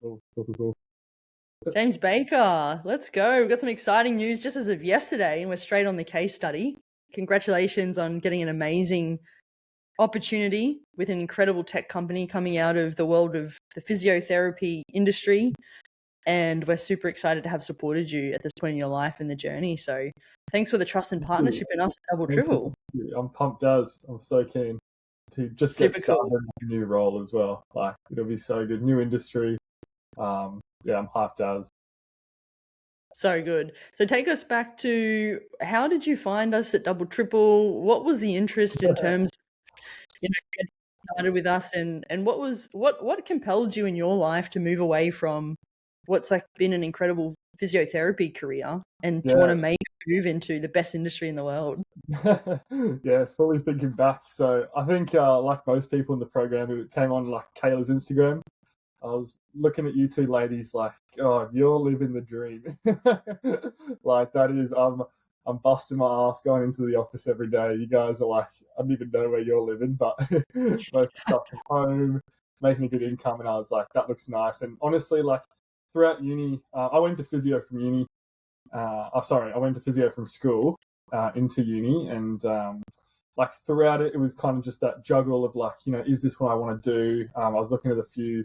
Cool. James Baker, let's go. We've got some exciting news just as of yesterday, and we're straight on the case study. Congratulations on getting an amazing opportunity with an incredible tech company coming out of the world of the physiotherapy industry. And we're super excited to have supported you at this point in your life and the journey. So thanks for the trust and partnership in us at Double Triple. I'm pumped as. I'm so keen to just get started in a new role as well. Like, it'll be so good. New industry. I'm hyped as. So good. So take us back to, how did you find us at Double Triple? What was the interest in terms of, getting started with us, and what compelled you in your life to move away from what's like been an incredible physiotherapy career and to want to make a move into the best industry in the world? Yeah, fully thinking back. So I think like most people in the program, it came on like Caelah's Instagram. I was looking at you two ladies like, oh, you're living the dream. Like, that is, I'm busting my ass going into the office every day. You guys are like, I don't even know where you're living, but most stuff from home, making a good income. And I was like, that looks nice. And honestly, like, throughout uni, I went into physio from uni. I went to physio from school into uni. And like, throughout it, it was kind of just that juggle of like, is this what I want to do? I was looking at a few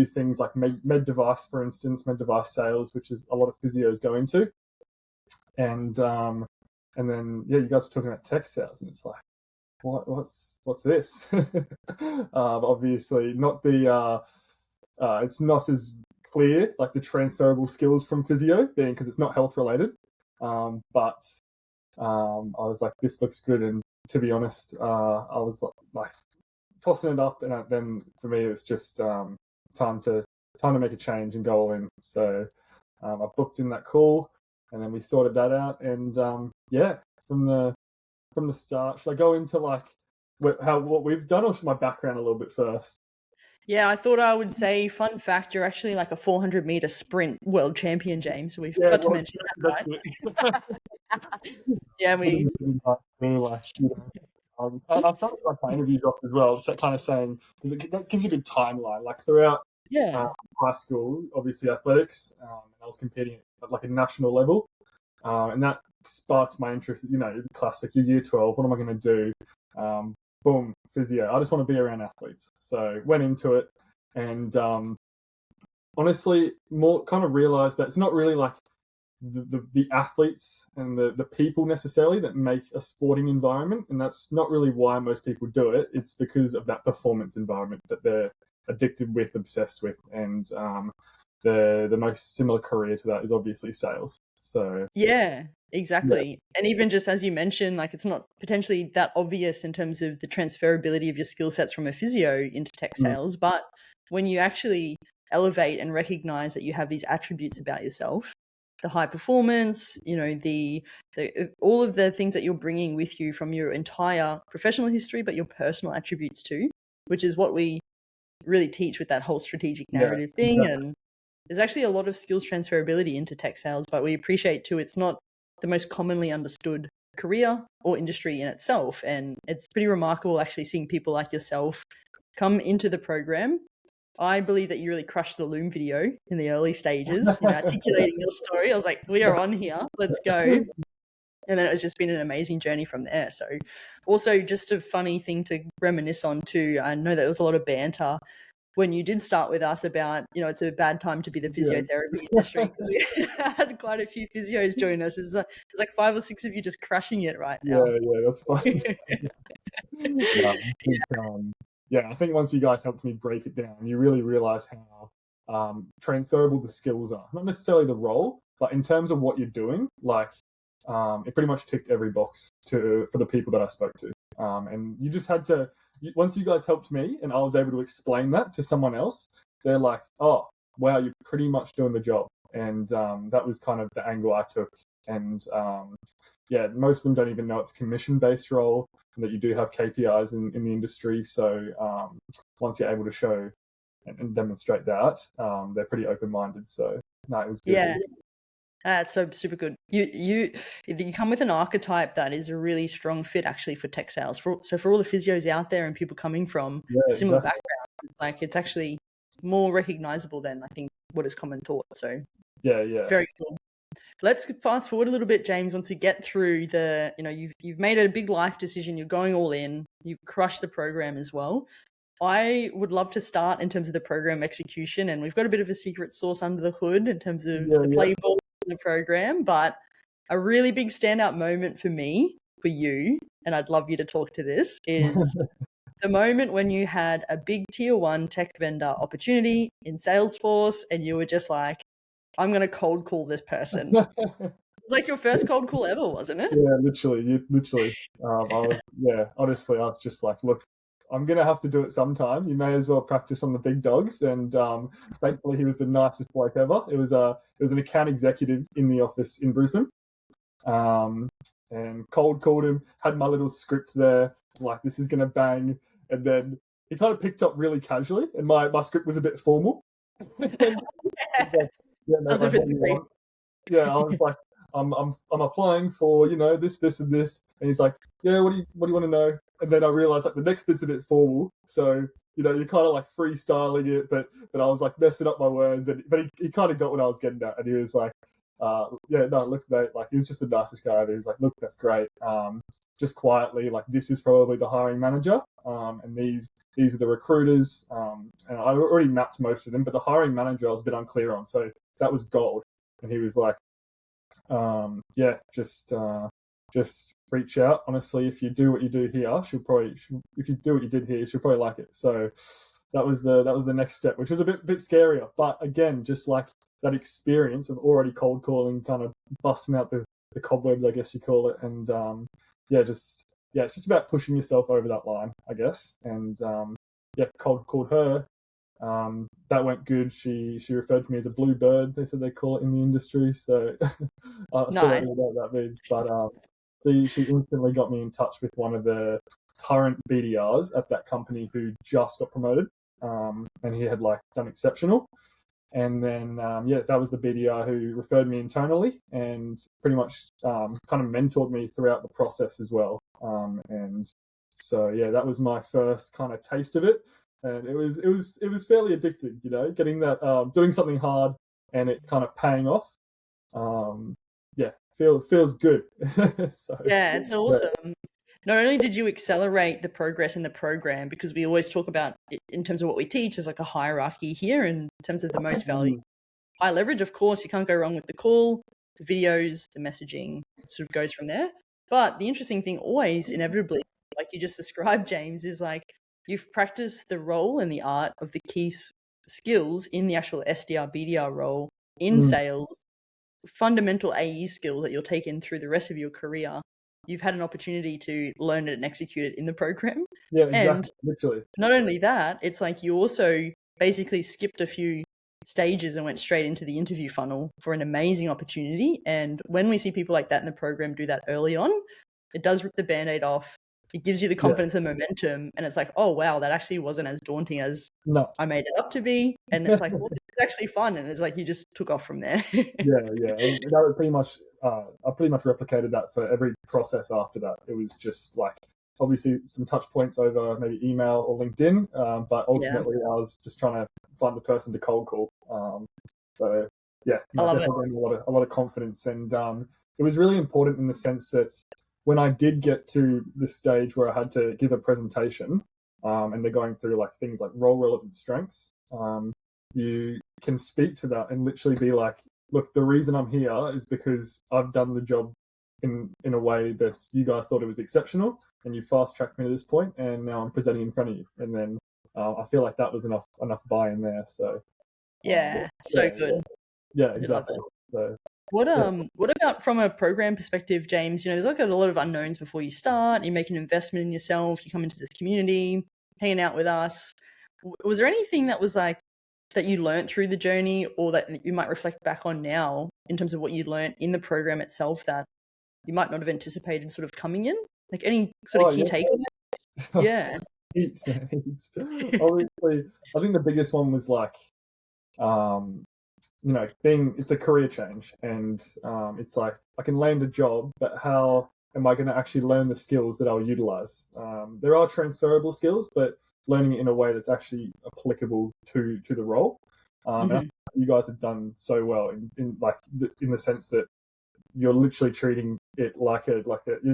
things like med device, for instance, med device sales, which is a lot of physios go into. And then, you guys were talking about tech sales, and it's like, what's this? Obviously not it's not as clear, like the transferable skills from physio, being because it's not health related. But I was like, this looks good. And to be honest, I was like tossing it up, and then for me, it was just time to make a change and go all in. So I booked in that call, and then we sorted that out. And from the start, should I go into like what we've done, or should my background a little bit first? Yeah, I thought I would say, fun fact, you're actually like a 400-meter sprint world champion, James. We forgot to mention that, right? Yeah, we. I've done like my interviews off as well, so kind of saying, because that gives you a good timeline. Like, throughout high school, obviously athletics, and I was competing at like a national level, and that sparked my interest. The classic, you're year 12, what am I going to do? Boom, physio. I just want to be around athletes. So went into it, and honestly, more kind of realized that it's not really like the athletes and the people necessarily that make a sporting environment, and that's not really why most people do it. It's because of that performance environment that they're addicted with, obsessed with, and the most similar career to that is obviously sales. So yeah, exactly. And even just as you mentioned, like, it's not potentially that obvious in terms of the transferability of your skill sets from a physio into tech sales, but when you actually elevate and recognize that you have these attributes about yourself, the high performance, the all of the things that you're bringing with you from your entire professional history, but your personal attributes too, which is what we really teach with that whole strategic narrative thing. Exactly. And there's actually a lot of skills transferability into tech sales, but we appreciate too, it's not the most commonly understood career or industry in itself. And it's pretty remarkable actually seeing people like yourself come into the program. I believe that you really crushed the Loom video in the early stages, articulating your story. I was like, we are on here, let's go. And then it's just been an amazing journey from there. So also just a funny thing to reminisce on too. I know that there was a lot of banter when you did start with us about, it's a bad time to be the physiotherapy industry, because we had quite a few physios join us. There's like 5 or 6 of you just crushing it right now. Yeah, that's fine. I think once you guys helped me break it down, you really realize how transferable the skills are. Not necessarily the role, but in terms of what you're doing, like, it pretty much ticked every box for the people that I spoke to. And you just had to, once you guys helped me and I was able to explain that to someone else, they're like, oh, wow, you're pretty much doing the job. And that was kind of the angle I took. And most of them don't even know it's a commission-based role, and that you do have KPIs in the industry. So once you're able to show and demonstrate that, they're pretty open-minded. So no, it was good. Yeah. That's so super good. You come with an archetype that is a really strong fit actually for tech sales. So for all the physios out there and people coming from similar backgrounds, like, it's actually more recognizable than I think what is common taught. So yeah. very cool. Let's fast forward a little bit, James. Once we get through the, you've made a big life decision. You're going all in. You've crushed the program as well. I would love to start in terms of the program execution, and we've got a bit of a secret sauce under the hood in terms of the playbook in the program. But a really big standout moment for me, for you, and I'd love you to talk to this, is the moment when you had a big tier 1 tech vendor opportunity in Salesforce, and you were just like, I'm going to cold call this person. It's like your first cold call ever, wasn't it? Yeah, literally. Honestly, I was just like, look, I'm going to have to do it sometime. You may as well practice on the big dogs. And thankfully, he was the nicest bloke ever. It was an account executive in the office in Brisbane. And cold called him, had my little script there, like, this is going to bang. And then he kind of picked up really casually, and my script was a bit formal. I was like, I'm applying for, this and this. And he's like, yeah, what do you want to know? And then I realized, like, the next bit's a bit formal. So, you're kind of like freestyling it, but I was like messing up my words. But he kind of got what I was getting at. And he was like, look, mate, like, he was just the nicest guy. He was like, look, that's great. Just quietly, like, this is probably the hiring manager. And these are the recruiters. And I already mapped most of them, but the hiring manager I was a bit unclear on. So that was gold. And he was like, just reach out. Honestly, if you do what you do here, if you do what you did here, she'll probably like it. So that was the next step, which was a bit scarier. But again, just like that experience of already cold calling, kind of busting out the cobwebs, I guess you call it. And it's just about pushing yourself over that line, I guess. And cold called her. That went good. She referred to me as a blue bird, they said they call it in the industry. So I still don't know what that means. But she instantly got me in touch with one of the current BDRs at that company who just got promoted. And he had done exceptional. And then, that was the BDR who referred me internally and pretty much kind of mentored me throughout the process as well. And so, that was my first kind of taste of it. And it was fairly addicting, getting that, doing something hard and it kind of paying off. Feels good. It's awesome. Yeah. Not only did you accelerate the progress in the program, because we always talk about it in terms of what we teach as like a hierarchy here in terms of the most value. High leverage, of course, you can't go wrong with the call, the videos, the messaging, sort of goes from there. But the interesting thing always, inevitably, like you just described, James, is like you've practiced the role and the art of the key skills in the actual SDR, BDR role in sales, fundamental AE skills that you'll take in through the rest of your career. You've had an opportunity to learn it and execute it in the program. Yeah, exactly. And literally. Not only that, it's like you also basically skipped a few stages and went straight into the interview funnel for an amazing opportunity. And when we see people like that in the program do that early on, it does rip the Band-Aid off. It gives you the confidence and momentum. And it's like, oh, wow, that actually wasn't as daunting as I made it up to be. And it's like, well, it's actually fun. And it's like you just took off from there. And that was pretty much, I pretty much replicated that for every process after that. It was just like, obviously some touch points over maybe email or LinkedIn, but ultimately I was just trying to find the person to cold call. I definitely gained a lot of confidence. And it was really important in the sense that when I did get to the stage where I had to give a presentation, and they're going through like things like role relevant strengths, you can speak to that and literally be like, look, the reason I'm here is because I've done the job in a way that you guys thought it was exceptional, and you fast tracked me to this point, and now I'm presenting in front of you. And then I feel like that was enough buy-in there. So good. Yeah, exactly. So what about from a program perspective, James? There's like a lot of unknowns before you start. You make an investment in yourself. You come into this community, hanging out with us. Was there anything that was like that you learned through the journey, or that you might reflect back on now in terms of what you learned in the program itself that you might not have anticipated sort of coming in? Like any sort of key takeaways? Yeah. Heaps. Obviously, I think the biggest one was like, it's a career change, and it's like I can land a job, but how am I going to actually learn the skills that I'll utilize? There are transferable skills, but learning it in a way that's actually applicable to the role. And I think you guys have done so well in the sense that you're literally treating it like you're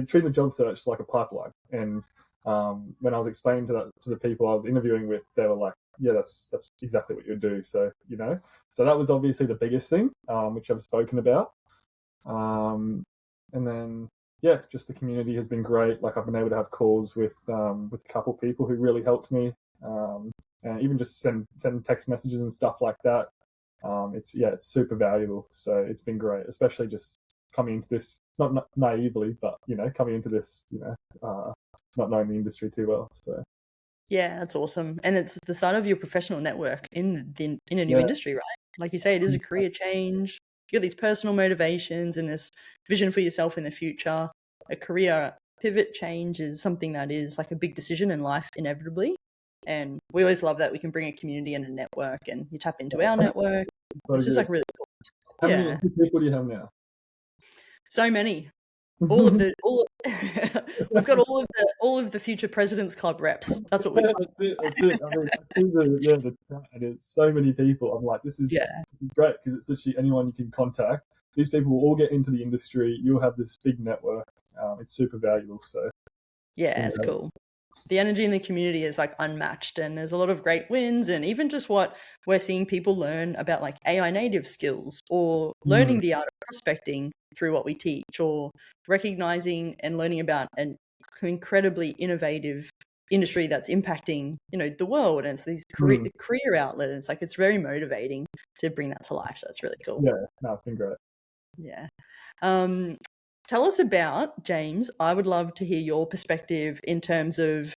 treating the job search like a pipeline. And when I was explaining to the people I was interviewing with, they were like, yeah, that's exactly what you do. So, so that was obviously the biggest thing, which I've spoken about. And then, yeah, just the community has been great. Like I've been able to have calls with a couple of people who really helped me, and even just send text messages and stuff like that. It's super valuable. So it's been great, especially just coming into this, not naively, but coming into this, not knowing the industry too well. So yeah, that's awesome, and it's the start of your professional network in a new industry, right? Like you say, it is a career change. You got these personal motivations and this vision for yourself in the future. A career pivot change is something that is like a big decision in life, inevitably. And we always love that we can bring a community and a network, and you tap into our network. It's just like really cool. How many people do you have now? So many. We've got all of the future President's Club reps. That's what we got. That's it. I mean, I see the chat, and it's so many people. I'm like, this is great, because it's literally anyone you can contact. These people will all get into the industry. You'll have this big network. It's super valuable. So yeah, it's cool. The energy in the community is like unmatched, and there's a lot of great wins, and even just what we're seeing people learn about like AI native skills, or learning the art of prospecting through what we teach, or recognizing and learning about an incredibly innovative industry that's impacting the world, and it's these career outlet, and it's like it's very motivating to bring that to life. So it's really cool. Yeah, no, it's been great. Yeah. Tell us about, James, I would love to hear your perspective in terms of,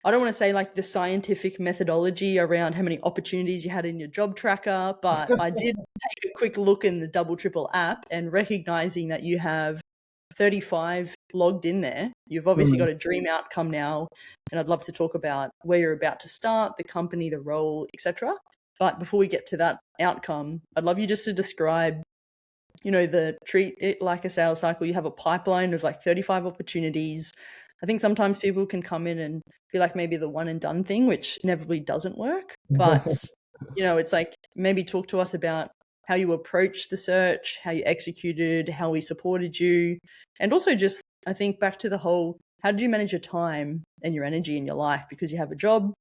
I don't want to say like the scientific methodology around how many opportunities you had in your job tracker, but I did take a quick look in the Double Triple app, and recognizing that you have 35 logged in there. You've obviously got a dream outcome now, and I'd love to talk about where you're about to start, the company, the role, etc. But before we get to that outcome, I'd love you just to describe treat it like a sales cycle. You have a pipeline of like 35 opportunities. I think sometimes people can come in and be like maybe the one and done thing, which inevitably doesn't work. But, it's like, maybe talk to us about how you approached the search, how you executed, how we supported you. And also just, I think back to the whole, how did you manage your time and your energy in your life? Because you have a job,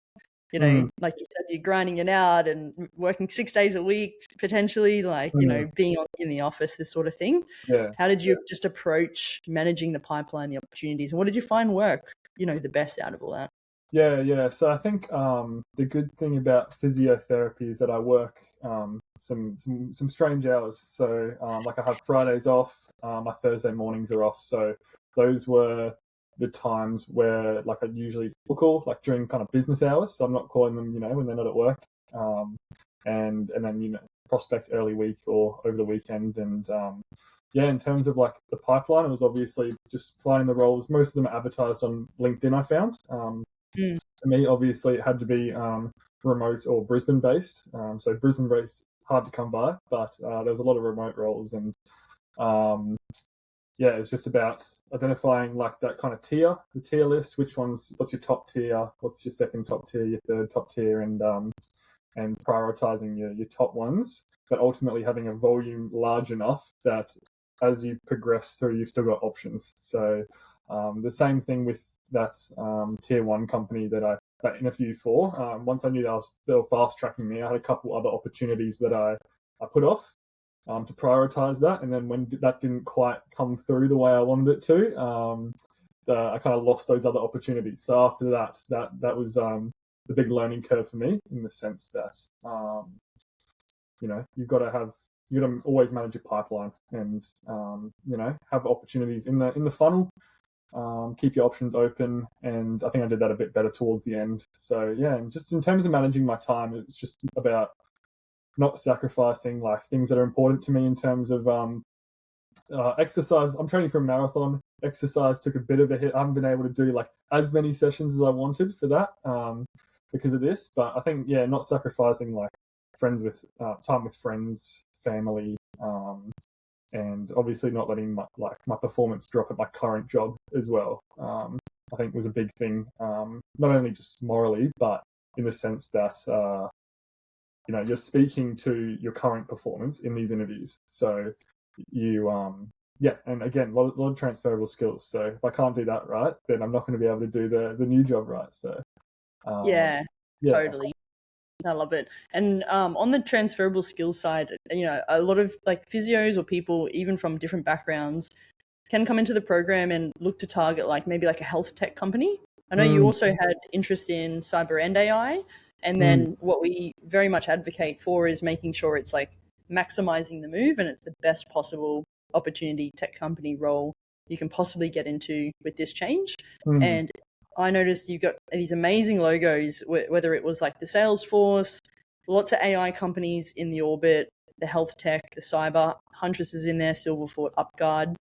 like you said, you're grinding it out and working 6 days a week, potentially, like, being in the office, this sort of thing. Yeah. How did you just approach managing the pipeline, the opportunities, and what did you find work, the best out of all that? Yeah. So I think the good thing about physiotherapy is that I work some strange hours. So like I have Fridays off, my Thursday mornings are off. So those were the times where like I usually call like during kind of business hours. So I'm not calling them, when they're not at work. And then, prospect early week or over the weekend. And in terms of like the pipeline, it was obviously just finding the roles. Most of them are advertised on LinkedIn, I found. For me, obviously, it had to be remote or Brisbane based. So Brisbane based, hard to come by, but there's a lot of remote roles. And it's just about identifying like that kind of the tier list. What's your top tier? What's your second top tier? Your third top tier? And prioritizing your top ones, but ultimately having a volume large enough that as you progress through, you've still got options. So the same thing with that tier one company that I interviewed for. Once I knew they were fast tracking me, I had a couple other opportunities that I put off to prioritize that. And then when that didn't quite come through the way I wanted it to, I kind of lost those other opportunities. So after that was the big learning curve for me, in the sense that you've got to always manage your pipeline, and have opportunities in the funnel. Keep your options open, and I think I did that a bit better towards the end. So and just in terms of managing my time, it's just about not sacrificing like things that are important to me in terms of exercise. I'm training for a marathon. Exercise took a bit of a hit. I haven't been able to do like as many sessions as I wanted for that because of this. But I think not sacrificing like time with friends, family, and obviously not letting my performance drop at my current job as well. I think was a big thing, not only just morally, but in the sense that you're speaking to your current performance in these interviews. So you and again, a lot of transferable skills. So if I can't do that right, then I'm not going to be able to do the new job right. So Yeah, yeah. totally. I love it. And on the transferable skills side, a lot of like physios or people, even from different backgrounds, can come into the program and look to target like maybe like a health tech company. I know you also had interest in cyber and AI. And then what we very much advocate for is making sure it's like maximizing the move and it's the best possible opportunity tech company role you can possibly get into with this change. And I noticed you've got these amazing logos, whether it was like the Salesforce, lots of AI companies in the orbit, the health tech, the cyber, Huntress is in there, Silverfort, UpGuard,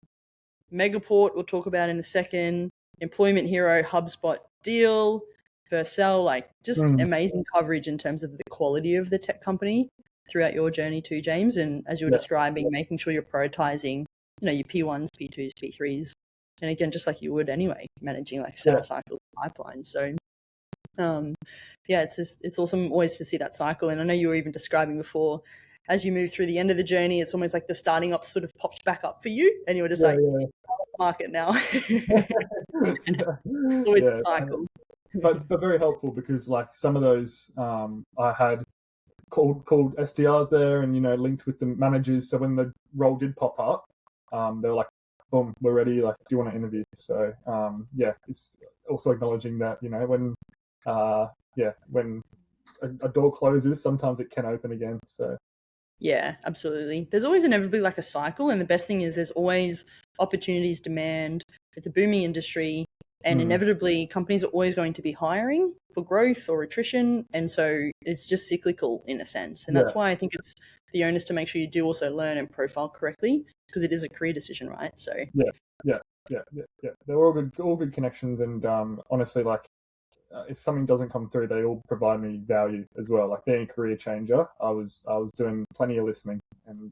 Megaport we'll talk about in a second, Employment Hero, HubSpot, Deal, Vercel, like just amazing coverage in terms of the quality of the tech company throughout your journey too, James. And as you were describing, making sure you're prioritizing, your P1s, P2s, P3s. And again, just like you would anyway, managing like sales cycles, pipelines. So it's awesome always to see that cycle. And I know you were even describing before, as you move through the end of the journey, it's almost like the starting up sort of pops back up for you, and you were just market now. It's always a cycle. But very helpful, because like some of those I had called SDRs there, and linked with the managers. So when the role did pop up, they were like, boom, we're ready, like, do you want to interview? So it's also acknowledging that when a door closes, sometimes it can open again. So yeah, absolutely. There's always inevitably like a cycle, and the best thing is there's always opportunities, demand. It's a booming industry, and inevitably companies are always going to be hiring for growth or attrition, and so it's just cyclical in a sense. And that's why I think it's the onus to make sure you do also learn and profile correctly, because it is a career decision, right? So yeah. They're all good connections, and honestly, like, if something doesn't come through, they all provide me value as well. Like being a career changer, I was doing plenty of listening, and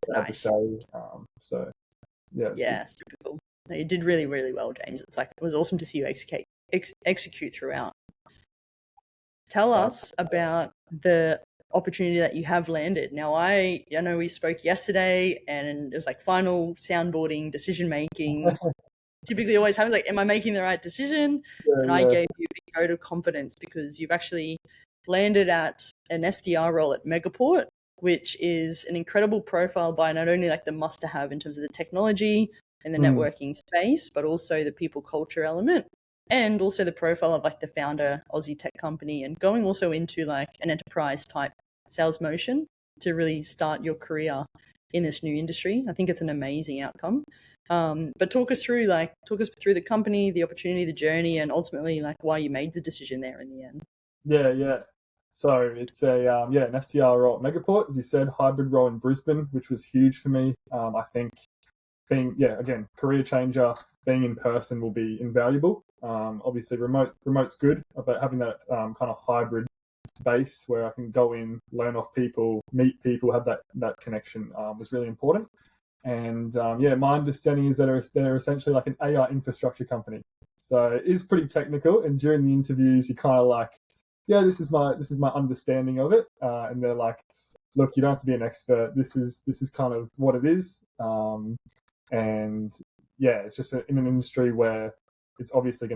nice. So super cool. No, you did really, really well, James. It's like it was awesome to see you execute throughout. Tell us about the opportunity that you have landed. Now, I know we spoke yesterday, and it was like final soundboarding, decision making. Typically always happens like, am I making the right decision? And I gave you a big vote of confidence because you've actually landed at an SDR role at Megaport, which is an incredible profile by not only like the must to have in terms of the technology and the networking space, but also the people culture element, and also the profile of like the founder Aussie tech company, and going also into like an enterprise type sales motion to really start your career in this new industry. I think it's an amazing outcome. But talk us through the company, the opportunity, the journey, and ultimately like why you made the decision there in the end. Yeah. So it's an SDR role at Megaport, as you said, hybrid role in Brisbane, which was huge for me. I think being again, career changer, being in person will be invaluable. Obviously remote's good, but having that kind of hybrid base where I can go in, learn off people, meet people, have that connection was really important. And my understanding is that they're essentially like an AI infrastructure company. So it is pretty technical. And during the interviews, you kind of like, this is my understanding of it. And they're like, look, you don't have to be an expert. This is kind of what it is. It's just in an industry where it's obviously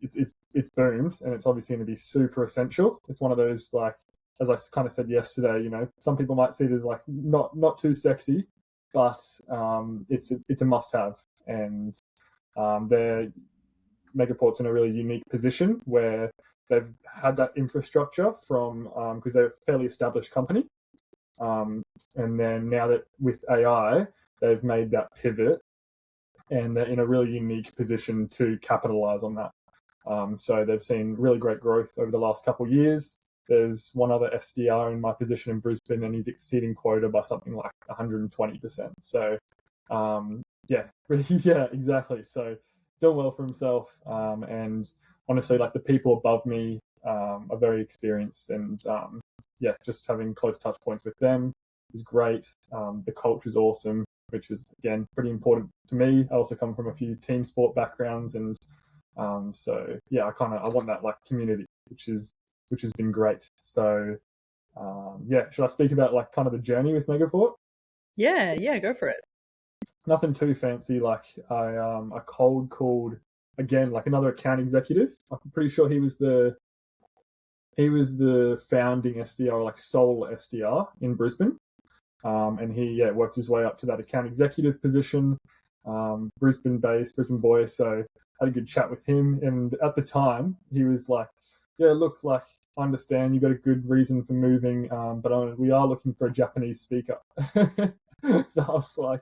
it's boomed, and it's obviously going to be super essential. It's one of those, like, as I kind of said yesterday, some people might see it as like not too sexy, but it's a must-have, and Megaport's in a really unique position where they've had that infrastructure from because they're a fairly established company, and then now that with AI they've made that pivot, and they're in a really unique position to capitalize on that. So they've seen really great growth over the last couple of years. There's one other SDR in my position in Brisbane, and he's exceeding quota by something like 120%. So, exactly. So, doing well for himself. And honestly, like, the people above me are very experienced, and just having close touch points with them is great. The culture is awesome, which is again pretty important to me. I also come from a few team sport backgrounds, and So yeah, I want that like community, which has been great. So yeah, should I speak about like kind of the journey with Megaport? Yeah, go for it. Nothing too fancy. Like I cold called again, like another account executive. I'm pretty sure he was the founding SDR, like sole SDR in Brisbane. And he worked his way up to that account executive position, Brisbane based, Brisbane boy. So I had a good chat with him. And at the time, he was like, yeah, look, like, I understand you've got a good reason for moving, but we are looking for a Japanese speaker. And I was like,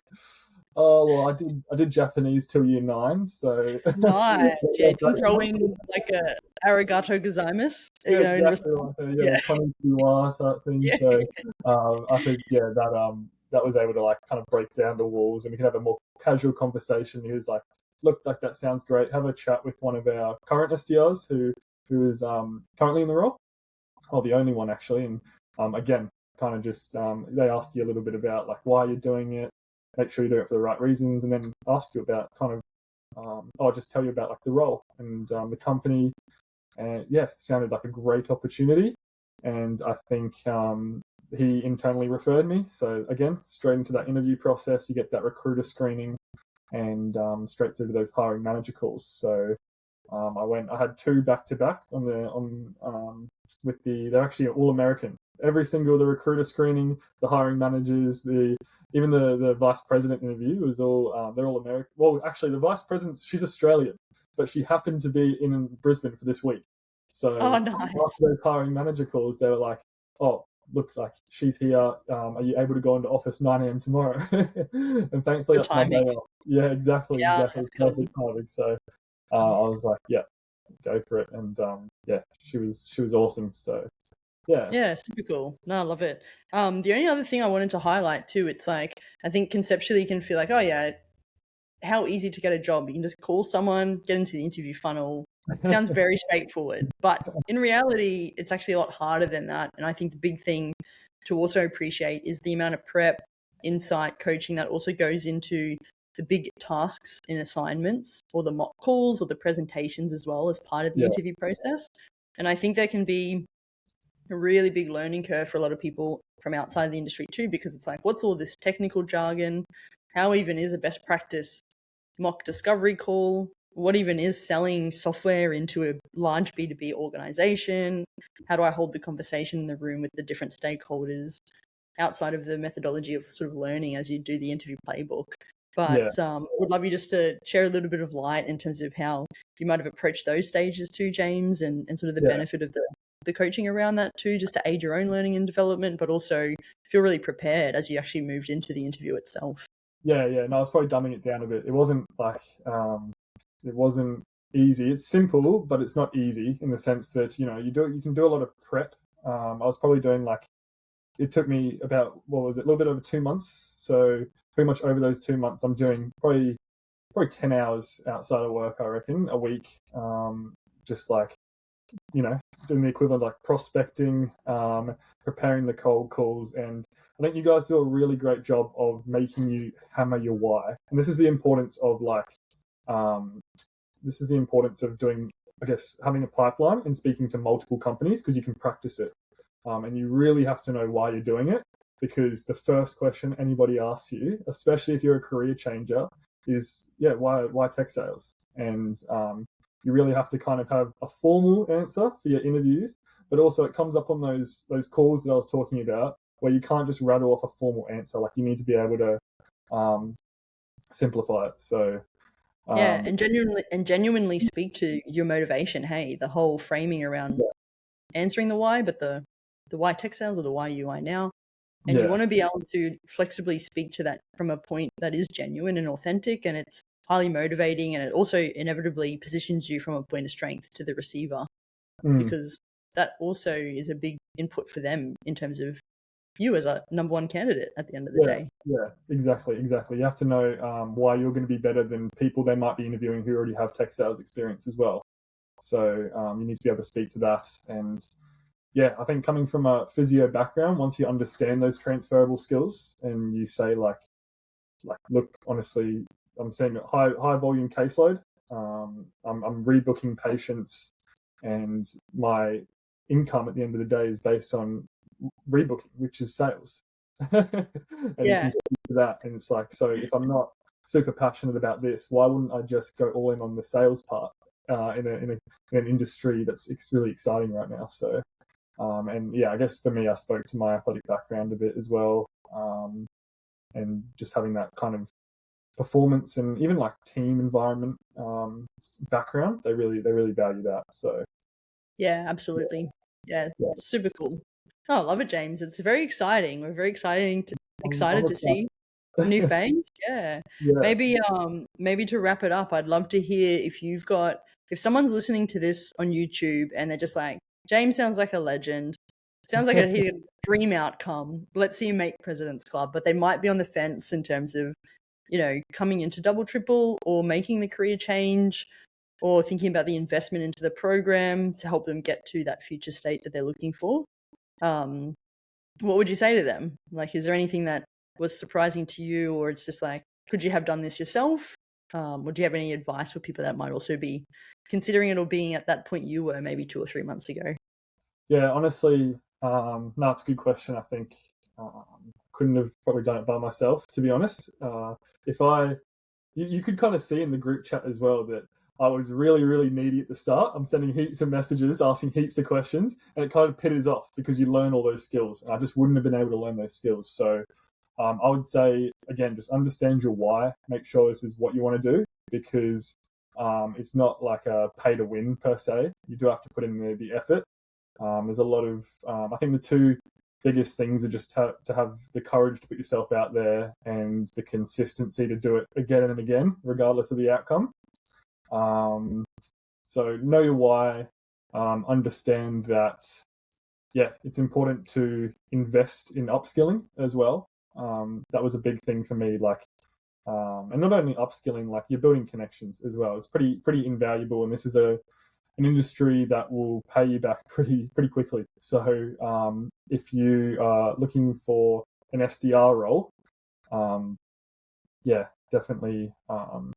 oh, well, I did Japanese till year 9. So Nice. Yeah, didn't throw in like a arigato gozaimasu, yeah, in exactly response. like a Yeah. konnichiwa type thing. Yeah. So I think that was able to like kind of break down the walls, and we can have a more casual conversation. He was like, "Look, like that sounds great. Have a chat with one of our current SDRs who is currently in the role, or the only one actually." And again, kind of just they ask you a little bit about like why you're doing it, make sure you do it for the right reasons, and then ask you about kind of I'll just tell you about like the role and the company. And yeah, sounded like a great opportunity. And I think he internally referred me. So again, straight into that interview process, you get that recruiter screening, and straight through to those hiring manager calls. So I had 2 back to back they're actually all American. Every single the recruiter screening, the hiring managers, even the vice president interview was all they're all American. Well, actually, the vice president, she's Australian, but she happened to be in Brisbane for this week. So Oh, after nice. those hiring manager calls, they were like, "Oh, look, like she's here. Are you able to go into office 9 a.m. tomorrow?" And thankfully, Good that's my day timing. off. Yeah, exactly, Yeah, exactly. that's cool. Perfect timing. So I was like, "Yeah, go for it." And yeah, she was awesome. So yeah, Yeah, super cool. No, I love it. The only other thing I wanted to highlight too, it's like I think conceptually you can feel like, oh yeah, how easy to get a job. You can just call someone, get into the interview funnel. It sounds very straightforward, but in reality, it's actually a lot harder than that. And I think the big thing to also appreciate is the amount of prep, insight, coaching that also goes into the big tasks in assignments or the mock calls or the presentations as well as part of the yeah, interview process. And I think there can be a really big learning curve for a lot of people from outside the industry too, because it's like, what's all this technical jargon? How even is a best practice mock discovery call? What even is selling software into a large B2B organization? How do I hold the conversation in the room with the different stakeholders outside of the methodology of sort of learning as you do the interview playbook? yeah, But would love you just to share a little bit of light in terms of how you might have approached those stages too, James, and sort of the yeah. benefit of the coaching around that too, just to aid your own learning and development, but also feel really prepared as you actually moved into the interview itself. Yeah, yeah. No, I was probably dumbing it down a bit. It wasn't like it wasn't easy. It's simple, but it's not easy in the sense that you can do a lot of prep. I was probably doing like it took me about what was it, a little bit over 2 months. So pretty much over those 2 months, I'm doing probably 10 hours outside of work, I reckon, a week. Just like doing the equivalent like prospecting, preparing the cold calls. And I think you guys do a really great job of making you hammer your why. And this is the importance of doing, I guess, having a pipeline and speaking to multiple companies, because you can practice it. And you really have to know why you're doing it, because the first question anybody asks you, especially if you're a career changer, is, yeah, why tech sales? And you really have to kind of have a formal answer for your interviews, but also it comes up on those calls that I was talking about, where you can't just rattle off a formal answer. Like, you need to be able to simplify it. So Yeah, um, and genuinely speak to your motivation. Hey, the whole framing around answering the why, but the why tech sales or the why UI now. And you yeah, want to be able to flexibly speak to that from a point that is genuine and authentic, and it's highly motivating, and it also inevitably positions you from a point of strength to the receiver, mm, because that also is a big input for them in terms of you as a number one candidate at the end of the yeah, day. yeah, exactly. You have to know why you're going to be better than people they might be interviewing who already have tech sales experience as well. So you need to be able to speak to that. And yeah, I think coming from a physio background, once you understand those transferable skills and you say like, look, honestly, I'm seeing a high volume caseload. I'm rebooking patients, and my income at the end of the day is based on rebooking, which is sales. And you Yeah. can see that, and it's like, so if I'm not super passionate about this, why wouldn't I just go all in on the sales part in an industry that's really exciting right now? So, and yeah, I guess for me, I spoke to my athletic background a bit as well, and just having that kind of performance and even like team environment background, they really value that. So Yeah, absolutely. Yeah, yeah, super cool. Oh, I love it, James. It's very exciting. We're very I'm excited to see the new excited. phase. Yeah. Yeah, Maybe to wrap it up, I'd love to hear if someone's listening to this on YouTube and they're just like, James sounds like a legend. Sounds like a dream outcome. Let's see him make President's Club, but they might be on the fence in terms of, coming into double triple or making the career change or thinking about the investment into the program to help them get to that future state that they're looking for. Um, what would you say to them? Like, is there anything that was surprising to you, or it's just like, could you have done this yourself? Or do you have any advice for people that might also be considering it or being at that point you were maybe 2 or 3 months ago? yeah. Honestly, no, it's a good question. I think couldn't have probably done it by myself, to be honest. If I, you could kind of see in the group chat as well that I was really needy at the start. I'm sending heaps of messages, asking heaps of questions, and it kind of pitters off because you learn all those skills. And I just wouldn't have been able to learn those skills. So I would say, again, just understand your why. Make sure this is what you want to do, because it's not like a pay to win per se. You do have to put in the effort. There's a lot of, I think the two biggest things are just to have the courage to put yourself out there and the consistency to do it again and again, regardless of the outcome. So know your why, understand that, yeah, it's important to invest in upskilling as well. That was a big thing for me, like, and not only upskilling, like you're building connections as well. It's pretty invaluable, and this is an industry that will pay you back pretty quickly. So if you are looking for an SDR role, yeah, definitely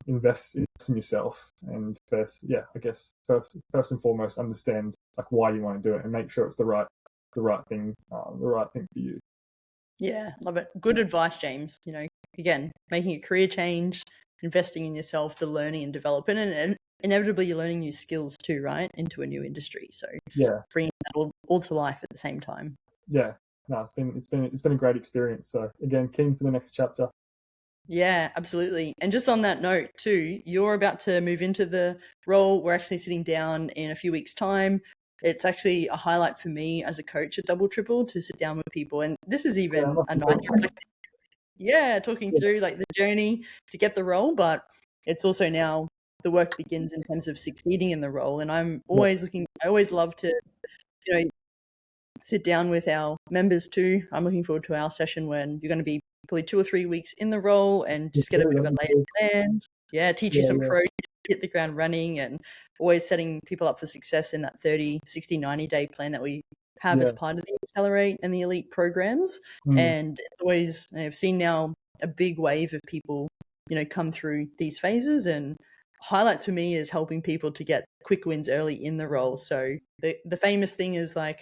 invest in yourself, and first and foremost, understand like why you want to do it, and make sure it's the right thing for you. Yeah, love it. Good advice, James. Again, making a career change, investing in yourself, the learning and development, and inevitably you're learning new skills too, right? Into a new industry. So Yeah, bringing that all to life at the same time. yeah. No, it's been a great experience. So again, keen for the next chapter. Yeah, absolutely. And just on that note too, you're about to move into the role. We're actually sitting down in a few weeks' time. It's actually a highlight for me as a coach at Double Triple to sit down with people. And this is Yeah, even a nice talking through like the journey to get the role, but it's also now the work begins in terms of succeeding in the role. And I always love to, you know, sit down with our members too. I'm looking forward to our session when you're going to be probably 2 or 3 weeks in the role and just get a bit of a lay of the land. Yeah, teach you some pros, hit the ground running, and always setting people up for success in that 30, 60, 90-day plan that we have as part of the Accelerate and the Elite programs. And it's always, I've seen now a big wave of people, come through these phases, and highlights for me is helping people to get quick wins early in the role. So the famous thing is like,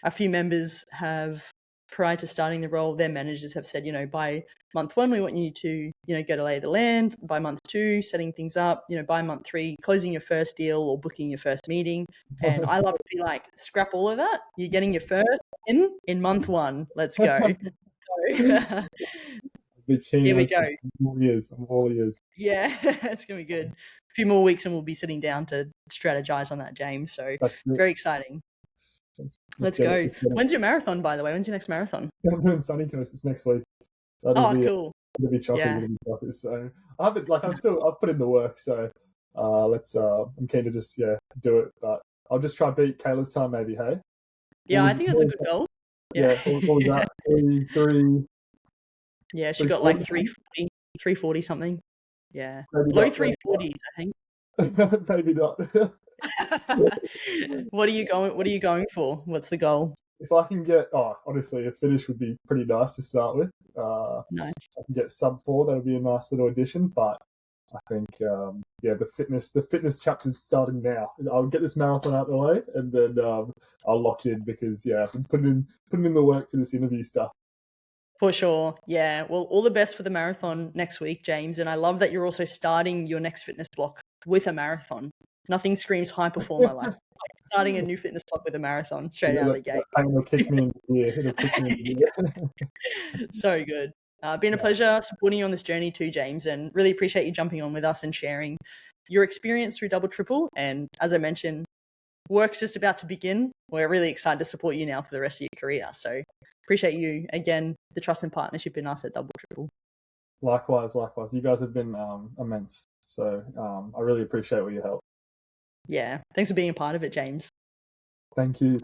a few members have, prior to starting the role, their managers have said, by month 1, we want you to, go to lay the land. By month 2, setting things up. By month 3, closing your first deal or booking your first meeting. And I love to be like, scrap all of that. You're getting your first in month 1. Let's go. Here we go. I'm all ears. Yeah, it's going to be good. A few more weeks and we'll be sitting down to strategize on that, James. So very exciting. Let's go. When's your marathon, by the way? When's your next marathon? I'm doing Sunny Coast. It's next week. Cool. It'll be chockers. So I've put in the work. So I'm keen to just do it. But I'll just try to beat Caelah's time, maybe. Hey. Yeah, I think that's a good goal. Yeah. What was that? 3. Yeah, she got like 340 something. Yeah, low 340s, I think. Maybe not. What are you going for? What's the goal? If I can get, honestly, a finish would be pretty nice to start with. Nice. If I can get sub 4, that would be a nice little addition. But I think the fitness chapter's starting now. I'll get this marathon out of the way, and then I'll lock in because I've been putting in the work for this interview stuff. For sure. Yeah. Well, all the best for the marathon next week, James. And I love that you're also starting your next fitness block with a marathon. Nothing screams high performer like starting a new fitness block with a marathon straight out of the gate. It'll kick me in the ear. It'll kick me in the ear. So good. Been a pleasure supporting you on this journey too, James, and really appreciate you jumping on with us and sharing your experience through Double Triple. And as I mentioned, work's just about to begin. We're really excited to support you now for the rest of your career. So appreciate you, again, the trust and partnership in us at Double Triple. Likewise. You guys have been immense. So I really appreciate all your help. Yeah. Thanks for being a part of it, James. Thank you.